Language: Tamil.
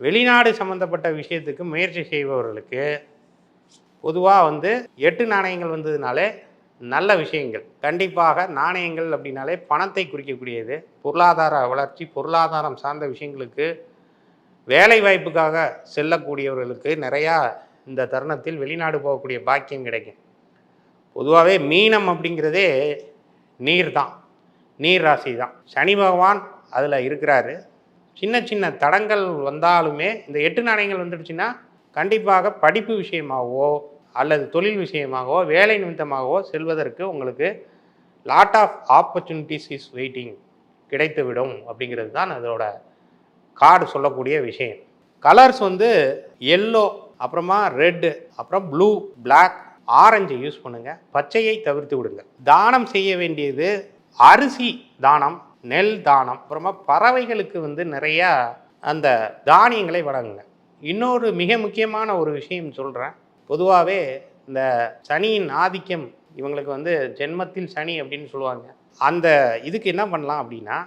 வெளிநாடு சம்மந்தப்பட்ட விஷயத்துக்கு முயற்சி செய்பவர்களுக்கு பொதுவாக 8 நாணயங்கள் வந்ததுனாலே நல்ல விஷயங்கள். கண்டிப்பாக நாணயங்கள் அப்படின்னாலே பணத்தை குறிக்கக்கூடியது. பொருளாதார வளர்ச்சி, பொருளாதாரம் சார்ந்த விஷயங்களுக்கு, வேலை வாய்ப்புக்காக செல்லக்கூடியவர்களுக்கு நிறையா இந்த தருணத்தில் வெளிநாடு போகக்கூடிய பாக்கியம் கிடைக்கும். பொதுவாகவே மீனம் அப்படிங்கிறதே நீர் தான், நீர் ராசி தான். சனி பகவான் அதில் இருக்கிறாரு. சின்ன சின்ன தடங்கள் வந்தாலுமே இந்த 8 நாணயங்கள் வந்துடுச்சுன்னா கண்டிப்பாக படிப்பு விஷயமாகவோ அல்லது தொழில் விஷயமாகவோ வேலை நிமித்தமாகவோ செல்வதற்கு உங்களுக்கு lot of opportunities is waiting கிடைத்துவிடும் அப்படிங்கிறது தான் அதோட கார்டு சொல்லக்கூடிய விஷயம். கலர்ஸ் எல்லோ, அப்புறமா ரெட்டு, அப்புறம் ப்ளூ, பிளாக், ஆரஞ்சை யூஸ் பண்ணுங்கள். பச்சையை தவிர்த்து விடுங்க. தானம் செய்ய வேண்டியது அரிசி தானம், நெல் தானம், அப்புறமா பறவைகளுக்கு நிறையா அந்த தானியங்களை வழங்குங்க. இன்னொரு மிக முக்கியமான ஒரு விஷயம் சொல்கிறேன். பொதுவாகவே இந்த சனியின் ஆதிக்கம் இவங்களுக்கு ஜென்மத்தில் சனி அப்படின்னு சொல்லுவாங்க. அந்த இதுக்கு என்ன பண்ணலாம் அப்படின்னா,